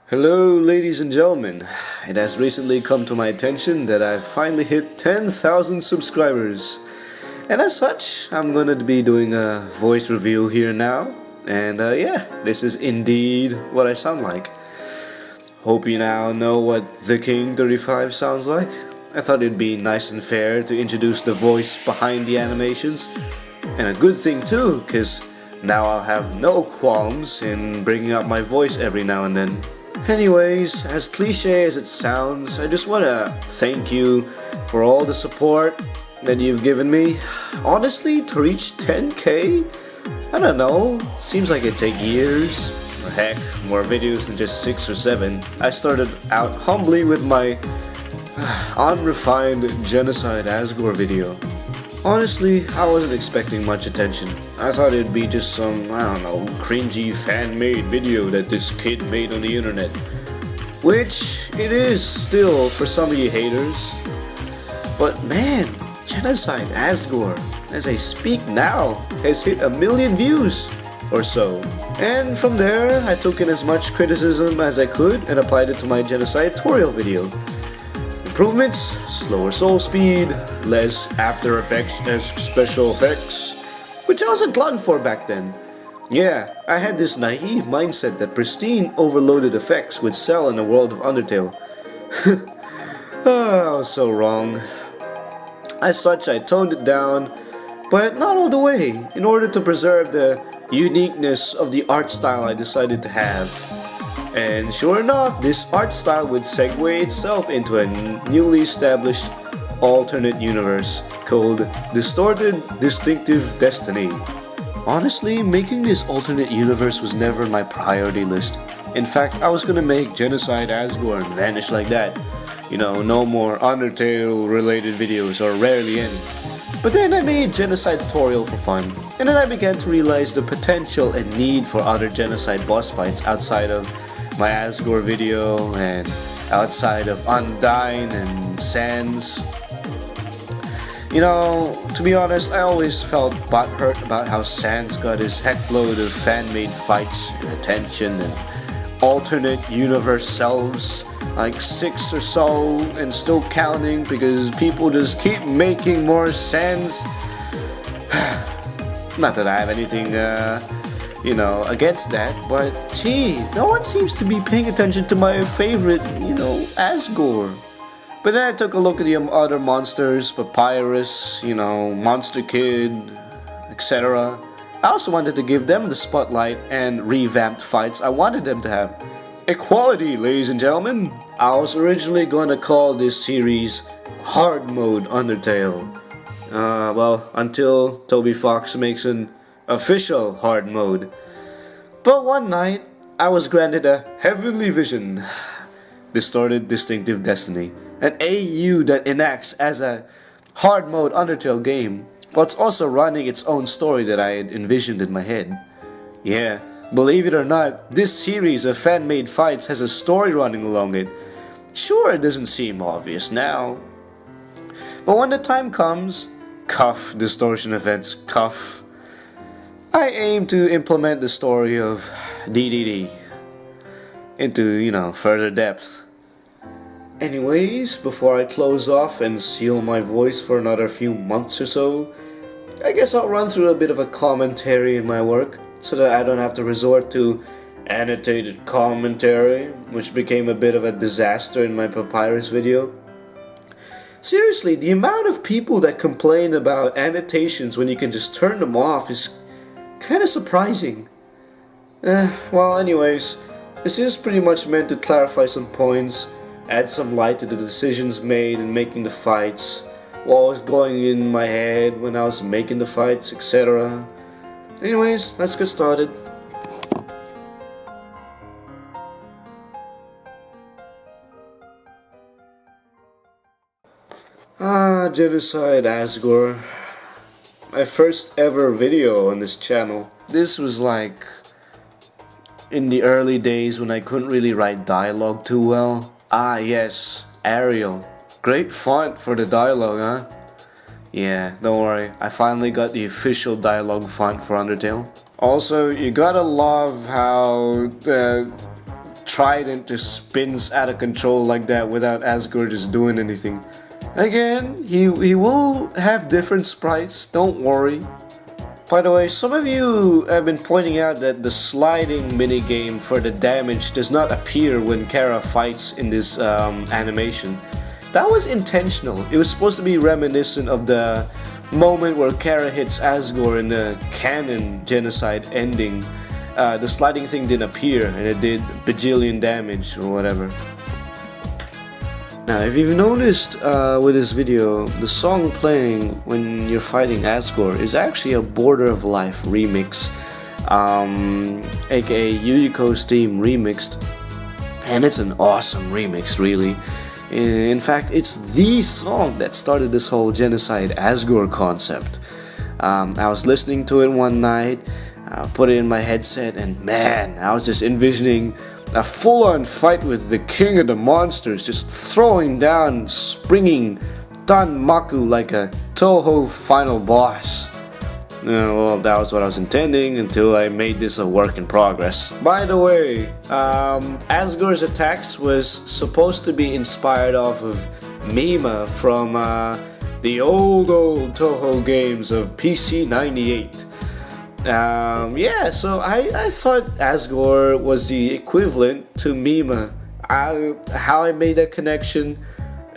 Hello ladies and gentlemen, it has recently come to my attention that I've finally hit 10,000 subscribers. And as such, I'm gonna be doing a voice reveal here now. And yeah, this is indeed what I sound like. Hope you now know what the King 35 sounds like. I thought it'd be nice and fair to introduce the voice behind the animations. And a good thing too, cause now I'll have no qualms in bringing up my voice every now and then. Anyways, as cliche as it sounds, I just want to thank you for all the support that you've given me. Honestly, to reach 10k, I don't know, seems like it'd take years, or heck, more videos than just 6 or 7. I started out humbly with my unrefined Genocide Asgore video. Honestly, I wasn't expecting much attention. I thought it'd be just some, I don't know, cringy fan-made video that this kid made on the internet. Which it is still for some of you haters. But man, Genocide Asgore, as I speak now, has hit 1 million views or so. And from there, I took in as much criticism as I could and applied it to my Genocide Toriel video. Improvements, slower soul speed, less After Effects-esque special effects, which I was a glutton for back then. Yeah, I had this naive mindset that pristine, overloaded effects would sell in the world of Undertale. I was so wrong. As such, I toned it down, but not all the way, in order to preserve the uniqueness of the art style I decided to have. And sure enough, this art style would segue itself into a newly established alternate universe called Distorted Distinctive Destiny. Honestly, making this alternate universe was never on my priority list. In fact, I was gonna make Genocide Asgore and vanish like that. You know, no more Undertale related videos, or rarely any. But then I made Genocide Toriel for fun, and then I began to realize the potential and need for other Genocide boss fights outside of my Asgore video and outside of Undyne and Sans. You know, to be honest, I always felt butthurt about how Sans got his heckload of fan-made fights and attention and alternate universe selves, like 6 or so, and still counting because people just keep making more Sans. Not that I have anything, against that, but gee, no one seems to be paying attention to my favorite, Asgore. But then I took a look at the other monsters, Papyrus, Monster Kid, etc. I also wanted to give them the spotlight and revamped fights I wanted them to have. Equality, ladies and gentlemen! I was originally going to call this series Hard Mode Undertale. Until Toby Fox makes an official hard mode. But one night, I was granted a heavenly vision. Distorted Distinctive Destiny. An AU that enacts as a hard mode Undertale game, while it's also running its own story that I had envisioned in my head. Yeah, believe it or not, this series of fan-made fights has a story running along it. Sure, it doesn't seem obvious now. But when the time comes, cuff distortion events, cuff, I aim to implement the story of DDD into, further depth. Anyways, before I close off and seal my voice for another few months or so, I guess I'll run through a bit of a commentary in my work, so that I don't have to resort to annotated commentary, which became a bit of a disaster in my Papyrus video. Seriously, the amount of people that complain about annotations when you can just turn them off is kinda surprising. Anyways, this is pretty much meant to clarify some points, add some light to the decisions made in making the fights, what was going in my head when I was making the fights, etc. Anyways, let's get started. Genocide Asgore. My first ever video on this channel. This was like in the early days when I couldn't really write dialogue too well. Ah yes, Arial. Great font for the dialogue, huh? Yeah, don't worry, I finally got the official dialogue font for Undertale. Also, you gotta love how trident just spins out of control like that without Asgore just doing anything. Again, he will have different sprites, don't worry. By the way, some of you have been pointing out that the sliding minigame for the damage does not appear when Kara fights in this animation. That was intentional. It was supposed to be reminiscent of the moment where Kara hits Asgore in the canon Genocide ending. The sliding thing didn't appear and it did bajillion damage or whatever. Now, if you've noticed with this video, the song playing when you're fighting Asgore is actually a Border of Life remix, A.K.A. Yuyuko's theme remixed, and it's an awesome remix, really. In fact, it's the song that started this whole Genocide Asgore concept. I was listening to it one night, put it in my headset, and man, I was just envisioning a full-on fight with the king of the monsters, just throwing down, springing Danmaku like a Toho final boss. Well, that was what I was intending until I made this a work in progress. By the way, Asgore's attacks was supposed to be inspired off of Mima from the old Toho games of PC 98. Yeah, so I thought Asgore was the equivalent to Mima. How I made that connection,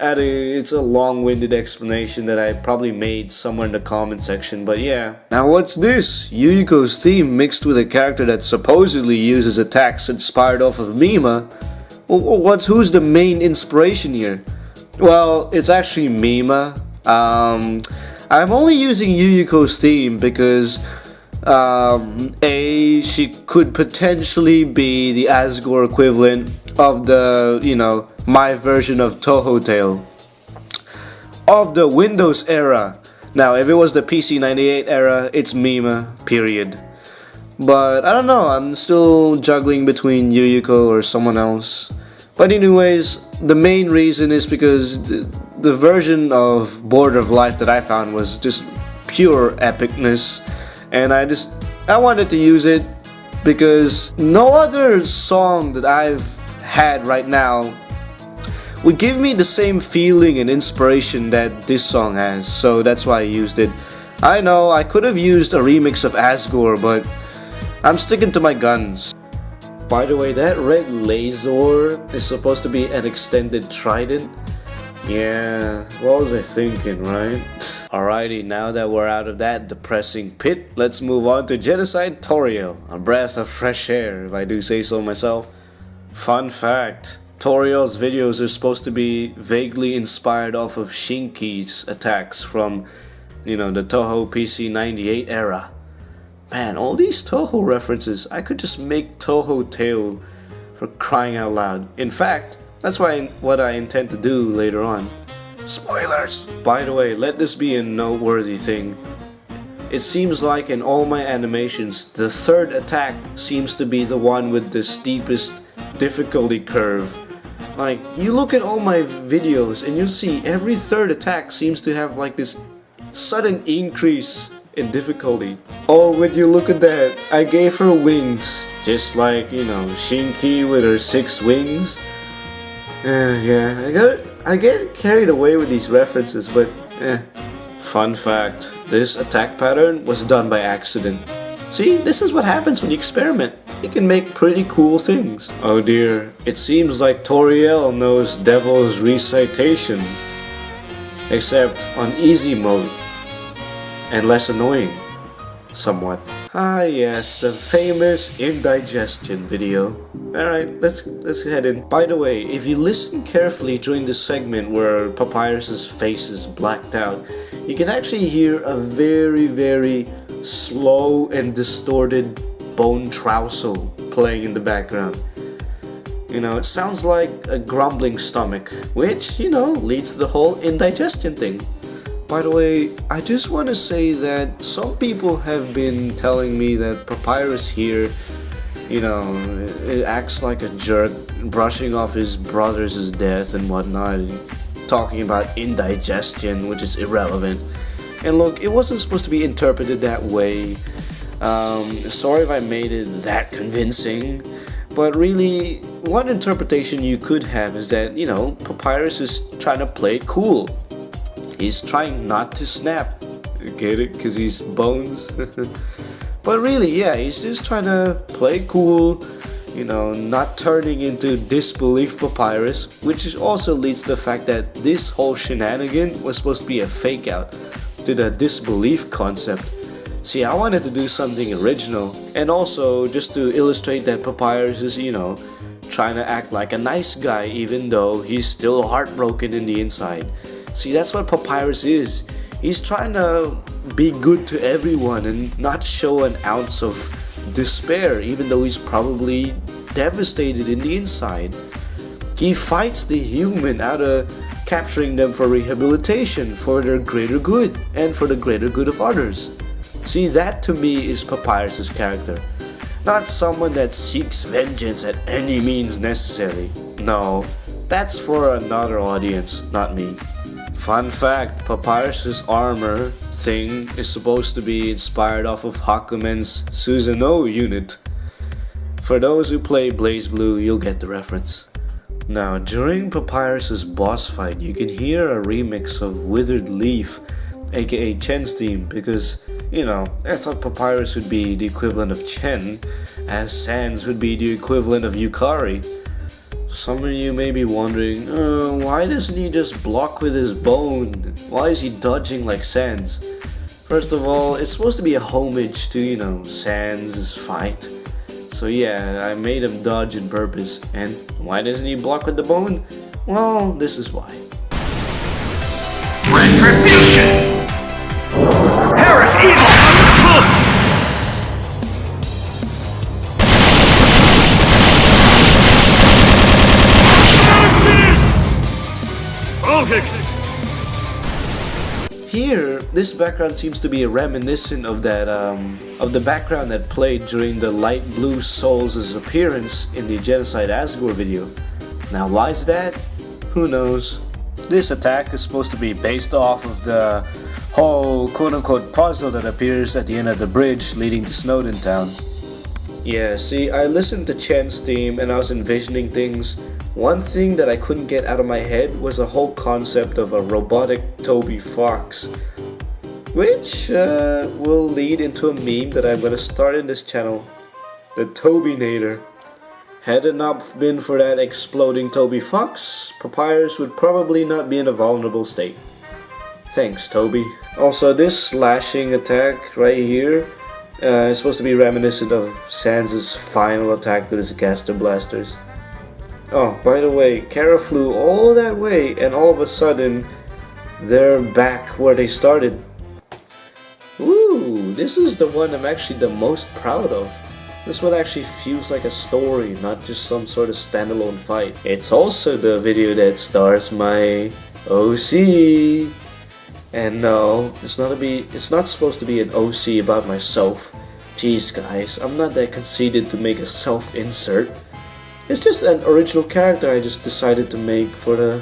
it's a long-winded explanation that I probably made somewhere in the comment section, but yeah. Now what's this? Yuyuko's theme mixed with a character that supposedly uses attacks inspired off of Mima? Who's the main inspiration here? Well, it's actually Mima. I'm only using Yuyuko's theme because she could potentially be the Asgore equivalent of the, my version of Toho Tale of the Windows era. Now, if it was the PC 98 era, it's Mima, period. But I don't know, I'm still juggling between Yuyuko or someone else. But anyways, the main reason is because the version of Border of Life that I found was just pure epicness. And I wanted to use it because no other song that I've had right now would give me the same feeling and inspiration that this song has, so that's why I used it. I know I could have used a remix of Asgore, but I'm sticking to my guns. By the way, that red laser is supposed to be an extended trident. Yeah, what was I thinking, right? Alrighty, now that we're out of that depressing pit, let's move on to Genocide Toriel, a breath of fresh air, if I do say so myself. Fun fact, Toriel's videos are supposed to be vaguely inspired off of Shinki's attacks from, the Toho PC 98 era. Man, all these Toho references, I could just make Toho Tale for crying out loud. In fact, that's what I intend to do later on. Spoilers! By the way, let this be a noteworthy thing. It seems like in all my animations, the third attack seems to be the one with the steepest difficulty curve. Like, you look at all my videos and you'll see every third attack seems to have like this sudden increase in difficulty. Oh, would you look at that? I gave her wings. Just like, Shinki with her 6 wings. Yeah, I get carried away with these references, but Fun fact, this attack pattern was done by accident. See, this is what happens when you experiment. You can make pretty cool things. Oh dear, it seems like Toriel knows Devil's Recitation. Except on easy mode. And less annoying. Somewhat. Ah yes, the famous indigestion video. Alright, let's head in. By the way, if you listen carefully during the segment where Papyrus's face is blacked out, you can actually hear a very, very slow and distorted bone trousel playing in the background. It sounds like a grumbling stomach, which, leads to the whole indigestion thing. By the way, I just want to say that some people have been telling me that Papyrus here, it acts like a jerk, brushing off his brother's death and whatnot, and talking about indigestion, which is irrelevant. And look, it wasn't supposed to be interpreted that way. Sorry if I made it that convincing, But really, one interpretation you could have is that, Papyrus is trying to play it cool. He's trying not to snap. Get it? Because he's bones. But really, yeah, he's just trying to play cool, not turning into disbelief Papyrus, which also leads to the fact that this whole shenanigan was supposed to be a fake out to the disbelief concept. See, I wanted to do something original, and also just to illustrate that Papyrus is, trying to act like a nice guy even though he's still heartbroken in the inside. See, that's what Papyrus is. He's trying to be good to everyone and not show an ounce of despair even though he's probably devastated in the inside. He fights the human out of capturing them for rehabilitation, for their greater good, and for the greater good of others. See, that to me is Papyrus's character. Not someone that seeks vengeance at any means necessary. No, that's for another audience, not me. Fun fact, Papyrus's armor thing is supposed to be inspired off of Hakumen's Susanoo unit. For those who play BlazBlue, you'll get the reference. Now, during Papyrus's boss fight, you can hear a remix of Withered Leaf, A.K.A. Chen's theme, because I thought Papyrus would be the equivalent of Chen, as Sans would be the equivalent of Yukari. Some of you may be wondering, why doesn't he just block with his bone? Why is he dodging like Sans? First of all, it's supposed to be a homage to, Sans' fight. So yeah, I made him dodge on purpose. And why doesn't he block with the bone? Well, this is why. Retribution! Perish evil! Here, this background seems to be reminiscent of that, of the background that played during the Light Blue Souls' appearance in the Genocide Asgore video. Now, why is that? Who knows? This attack is supposed to be based off of the whole quote-unquote puzzle that appears at the end of the bridge leading to Snowden Town. Yeah, see, I listened to Chen's theme and I was envisioning things. One thing that I couldn't get out of my head was a whole concept of a robotic Toby Fox, which will lead into a meme that I'm gonna start in this channel, the Tobinator. Had it not been for that exploding Toby Fox, Papyrus would probably not be in a vulnerable state. Thanks, Toby. Also, this slashing attack right here is supposed to be reminiscent of Sans' final attack with his Gaster Blasters. Oh, by the way, Kara flew all that way and all of a sudden they're back where they started. Ooh, this is the one I'm actually the most proud of. This one actually feels like a story, not just some sort of standalone fight. It's also the video that stars my OC. And no, it's not supposed to be an OC about myself. Jeez guys, I'm not that conceited to make a self-insert. It's just an original character I just decided to make for the,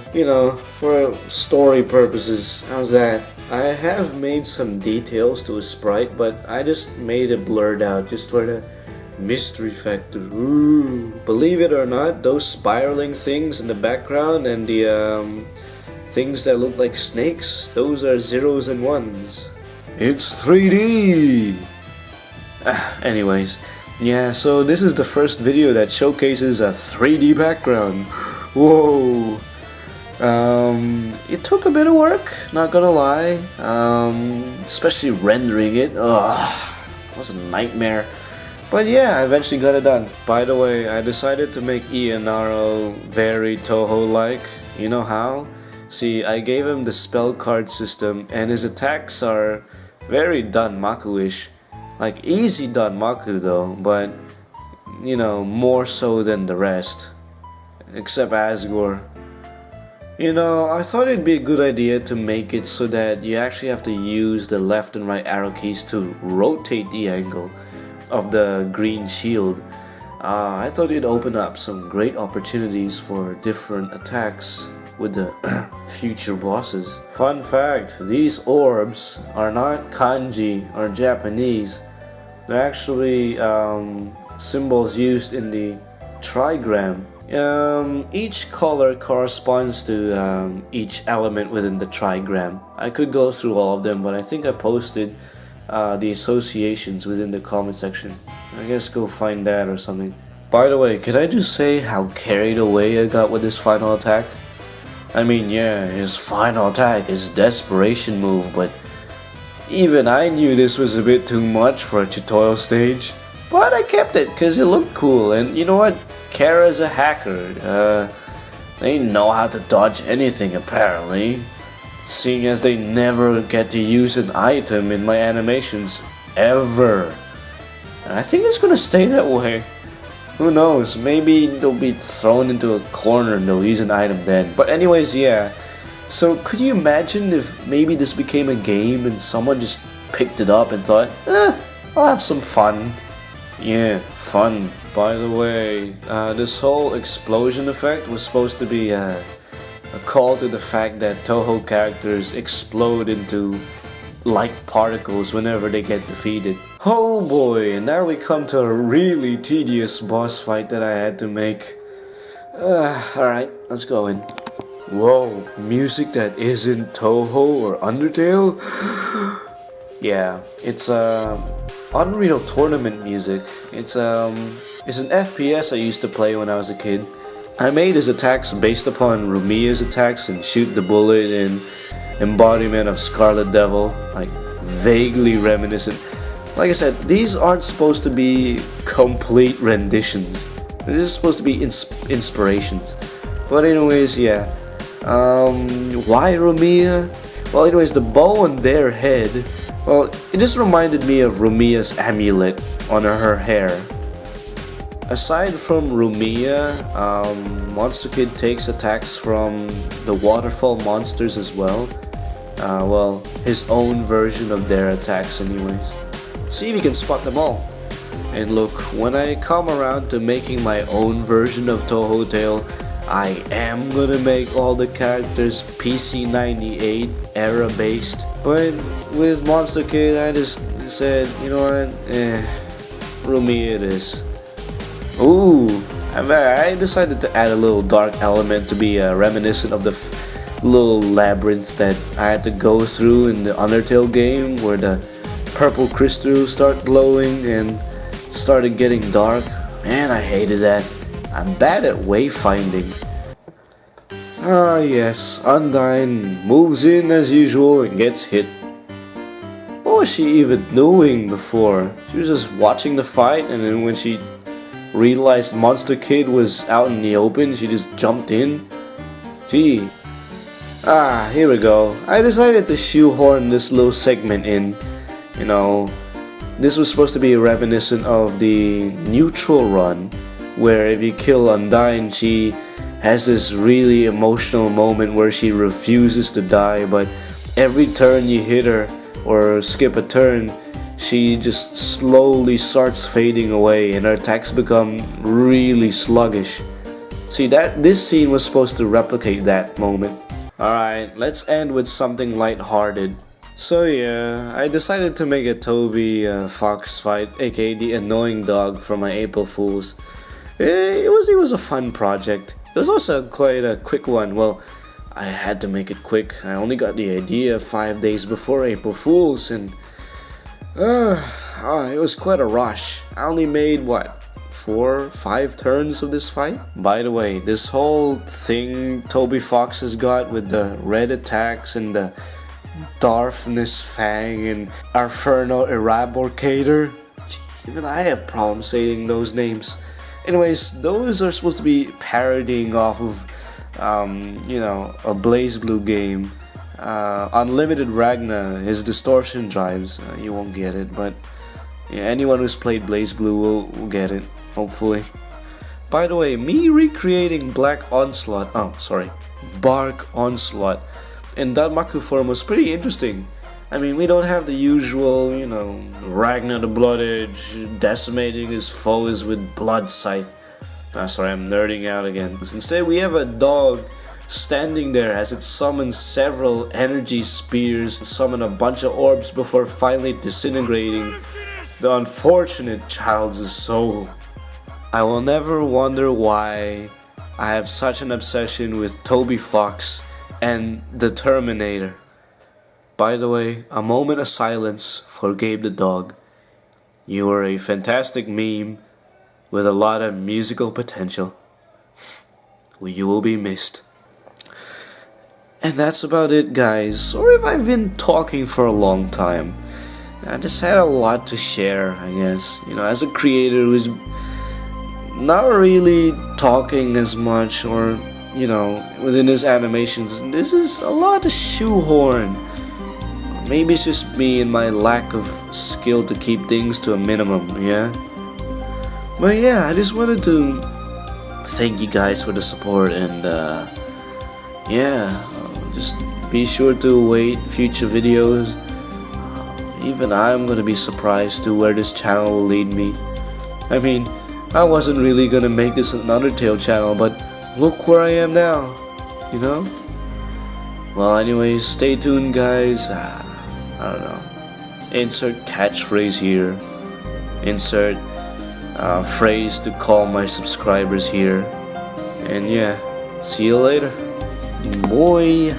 for story purposes. How's that? I have made some details to a sprite, but I just made it blurred out just for the mystery factor. Ooh. Believe it or not, those spiraling things in the background and the things that look like snakes, those are zeros and ones. It's 3D! Anyways. Yeah, so this is the first video that showcases a 3D background. Whoa! It took a bit of work, not gonna lie. Especially rendering it. Ugh, it was a nightmare. But yeah, I eventually got it done. By the way, I decided to make Ianaro very Toho-like. You know how? See, I gave him the spell card system, and his attacks are very Danmaku-ish. Like easy Danmaku though, but more so than the rest. Except Asgore. I thought it'd be a good idea to make it so that you actually have to use the left and right arrow keys to rotate the angle of the green shield. I thought it'd open up some great opportunities for different attacks with the future bosses. Fun fact, these orbs are not kanji or Japanese. They're actually symbols used in the trigram. Each color corresponds to each element within the trigram. I could go through all of them, but I think I posted the associations within the comment section. I guess go find that or something. By the way, could I just say how carried away I got with this final attack? I mean, yeah, his final attack is a desperation move, but even I knew this was a bit too much for a tutorial stage. But I kept it because it looked cool, and you know what? Kara's a hacker. They know how to dodge anything apparently, seeing as they never get to use an item in my animations ever. And I think it's gonna stay that way. Who knows, maybe they'll be thrown into a corner and they'll use an item then. But anyways, yeah. So could you imagine if maybe this became a game and someone just picked it up and thought, I'll have some fun. Yeah, fun. By the way, this whole explosion effect was supposed to be a call to the fact that Toho characters explode into light particles whenever they get defeated. Oh boy, and now we come to a really tedious boss fight that I had to make. Alright, let's go in. Whoa, music that isn't Toho or Undertale? Yeah, it's Unreal Tournament music. It's an FPS I used to play when I was a kid. I made his attacks based upon Rumia's attacks and Shoot the Bullet and Embodiment of Scarlet Devil, like vaguely reminiscent. Like I said, these aren't supposed to be complete renditions. They're just supposed to be inspirations. But anyways, yeah. Why Rumia? Well, anyways, the bow on their head, well, it just reminded me of Rumia's amulet on her hair. Aside from Rumia, Monster Kid takes attacks from the waterfall monsters as well. Well, his own version of their attacks anyways. See if you can spot them all. And look, when I come around to making my own version of Toho Tale, I am gonna make all the characters PC98 era based. But with Monster Kid, I just said, you know what, Rumia it is. Ooh, I decided to add a little dark element to be reminiscent of the little labyrinth that I had to go through in the Undertale game, where the purple crystals start glowing and started getting dark. Man, I hated that. I'm bad at wayfinding. Ah yes, Undyne moves in as usual and gets hit. What was she even doing before? She was just watching the fight, and then when she realized Monster Kid was out in the open, she just jumped in. Gee. Ah, here we go. I decided to shoehorn this little segment in. You know, this was supposed to be reminiscent of the neutral run, where if you kill Undyne, she has this really emotional moment where she refuses to die, but every turn you hit her or skip a turn, she just slowly starts fading away and her attacks become really sluggish. See, this scene was supposed to replicate that moment. Alright, let's end with something lighthearted. So yeah, I decided to make a Toby Fox fight, aka the annoying dog from my April Fools. It was a fun project. It was also quite a quick one. Well, I had to make it quick. I only got the idea 5 days before April Fools, and it was quite a rush. I only made, what, 4-5 turns of this fight? By the way, this whole thing Toby Fox has got with the red attacks and the Darkness Fang and Inferno Eraborcator, even I have problems saying those names. Anyways, those are supposed to be parodying off of, you know, a BlazBlue game. Unlimited Ragna, his distortion drives. You won't get it, but yeah, anyone who's played BlazBlue will get it, hopefully. By the way, me recreating Bark Onslaught in Danmaku form was pretty interesting. I mean, we don't have the usual, you know, Ragnar the Blood Edge decimating his foes with blood scythe. Sorry, I'm nerding out again. Instead, we have a dog standing there as it summons several energy spears and summon a bunch of orbs before finally disintegrating the unfortunate child's soul. I will never wonder why I have such an obsession with Toby Fox and the Terminator. By the way, a moment of silence for Gabe the dog. You were a fantastic meme with a lot of musical potential. You will be missed. And that's about it, guys. Sorry if I've been talking for a long time. I just had a lot to share, I guess. You know, as a creator who's not really talking as much, or, you know, within his animations, this is a lot to shoehorn. Maybe it's just me and my lack of skill to keep things to a minimum, yeah? But yeah, I just wanted to thank you guys for the support, and yeah, just be sure to await future videos. Even I'm gonna be surprised to where this channel will lead me. I mean, I wasn't really gonna make this an Undertale channel, but look where I am now, you know? Well, anyways, stay tuned, guys. I don't know. Insert catchphrase here. Insert phrase to call my subscribers here. And yeah, see you later. Boy.